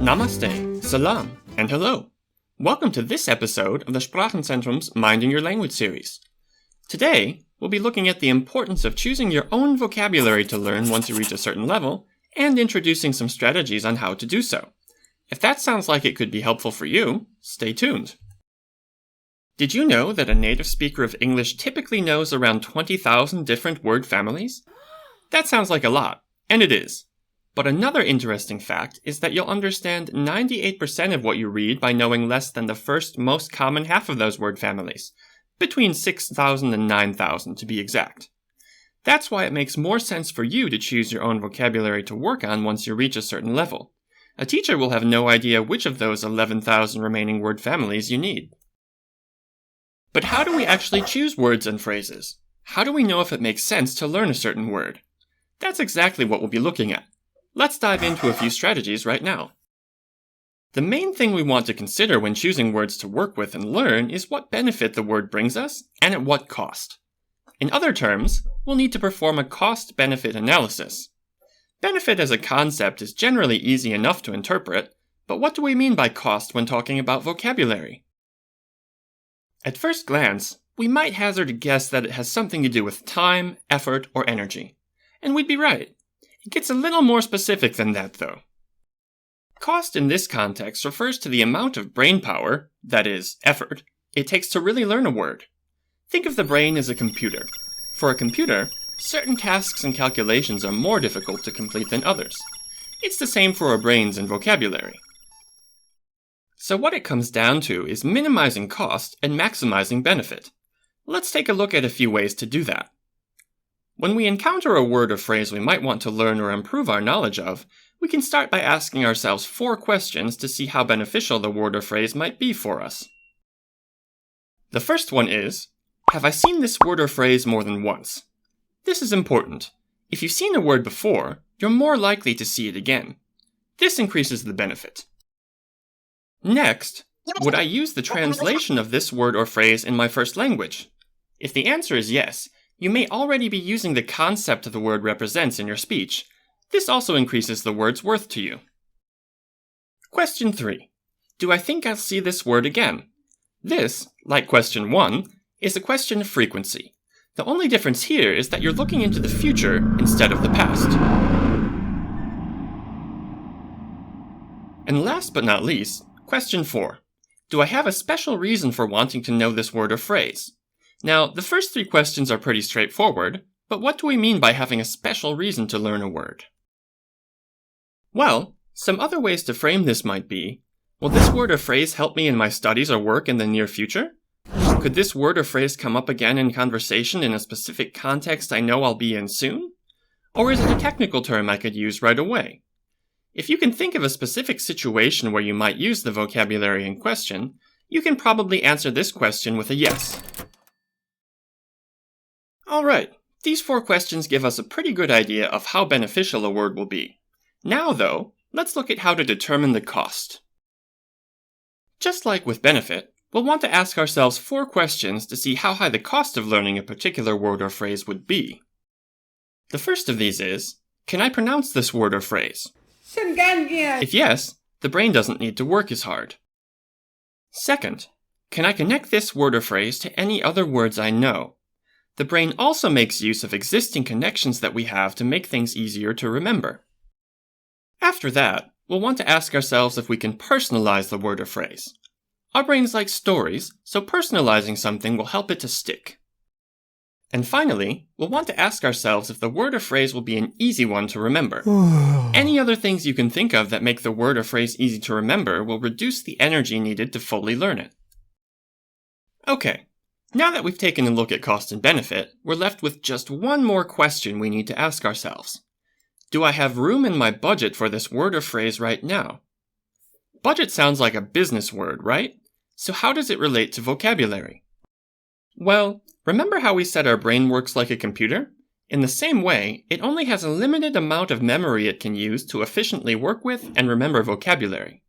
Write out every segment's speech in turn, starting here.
Namaste, Salam, and hello. Welcome to this episode of the Sprachenzentrum's Minding Your Language series. Today, we'll be looking at the importance of choosing your own vocabulary to learn once you reach a certain level, and introducing some strategies on how to do so. If that sounds like it could be helpful for you, stay tuned. Did you know that a native speaker of English typically knows around 20,000 different word families? That sounds like a lot, and it is. But another interesting fact is that you'll understand 98% of what you read by knowing less than the first most common half of those word families, between 6,000 and 9,000 to be exact. That's why it makes more sense for you to choose your own vocabulary to work on once you reach a certain level. A teacher will have no idea which of those 11,000 remaining word families you need. But how do we actually choose words and phrases? How do we know if it makes sense to learn a certain word? That's exactly what we'll be looking at. Let's dive into a few strategies right now. The main thing we want to consider when choosing words to work with and learn is what benefit the word brings us and at what cost. In other terms, we'll need to perform a cost-benefit analysis. Benefit as a concept is generally easy enough to interpret, but what do we mean by cost when talking about vocabulary? At first glance, we might hazard a guess that it has something to do with time, effort, or energy. And we'd be right. It gets a little more specific than that, though. Cost in this context refers to the amount of brain power, that is, effort, it takes to really learn a word. Think of the brain as a computer. For a computer, certain tasks and calculations are more difficult to complete than others. It's the same for our brains and vocabulary. So what it comes down to is minimizing cost and maximizing benefit. Let's take a look at a few ways to do that. When we encounter a word or phrase we might want to learn or improve our knowledge of, we can start by asking ourselves 4 questions to see how beneficial the word or phrase might be for us. The first one is, have I seen this word or phrase more than once? This is important. If you've seen a word before, you're more likely to see it again. This increases the benefit. Next, would I use the translation of this word or phrase in my first language? If the answer is yes, you may already be using the concept the word represents in your speech. This also increases the word's worth to you. Question 3. Do I think I'll see this word again? This, like question 1, is a question of frequency. The only difference here is that you're looking into the future instead of the past. And last but not least, question 4. Do I have a special reason for wanting to know this word or phrase? Now, the first 3 questions are pretty straightforward, but what do we mean by having a special reason to learn a word? Well, some other ways to frame this might be, will this word or phrase help me in my studies or work in the near future? Could this word or phrase come up again in conversation in a specific context I know I'll be in soon? Or is it a technical term I could use right away? If you can think of a specific situation where you might use the vocabulary in question, you can probably answer this question with a yes. Alright, these 4 questions give us a pretty good idea of how beneficial a word will be. Now, though, let's look at how to determine the cost. Just like with benefit, we'll want to ask ourselves 4 questions to see how high the cost of learning a particular word or phrase would be. The first of these is, can I pronounce this word or phrase? If yes, the brain doesn't need to work as hard. Second, can I connect this word or phrase to any other words I know? The brain also makes use of existing connections that we have to make things easier to remember. After that, we'll want to ask ourselves if we can personalize the word or phrase. Our brains like stories, so personalizing something will help it to stick. And finally, we'll want to ask ourselves if the word or phrase will be an easy one to remember. Any other things you can think of that make the word or phrase easy to remember will reduce the energy needed to fully learn it. Okay. Now that we've taken a look at cost and benefit, we're left with just one more question we need to ask ourselves. Do I have room in my budget for this word or phrase right now? Budget sounds like a business word, right? So how does it relate to vocabulary? Well, remember how we said our brain works like a computer? In the same way, it only has a limited amount of memory it can use to efficiently work with and remember vocabulary.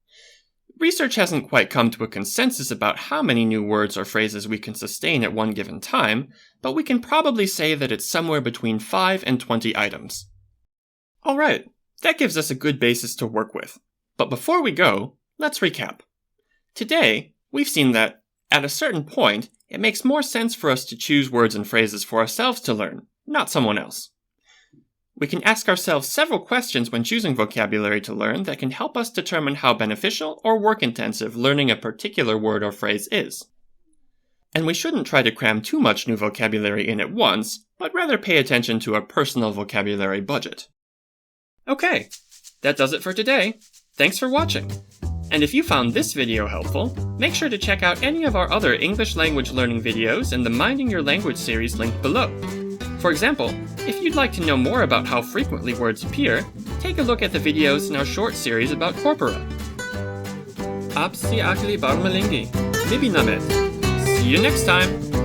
Research hasn't quite come to a consensus about how many new words or phrases we can sustain at one given time, but we can probably say that it's somewhere between 5 and 20 items. Alright, that gives us a good basis to work with. But before we go, let's recap. Today, we've seen that, at a certain point, it makes more sense for us to choose words and phrases for ourselves to learn, not someone else. We can ask ourselves several questions when choosing vocabulary to learn that can help us determine how beneficial or work-intensive learning a particular word or phrase is. And we shouldn't try to cram too much new vocabulary in at once, but rather pay attention to a personal vocabulary budget. Okay, that does it for today. Thanks for watching. And if you found this video helpful, make sure to check out any of our other English language learning videos in the Minding Your Language series linked below. For example, if you'd like to know more about how frequently words appear, take a look at the videos in our short series about corpora. Apsi akli barmalingi. Libi namet. See you next time!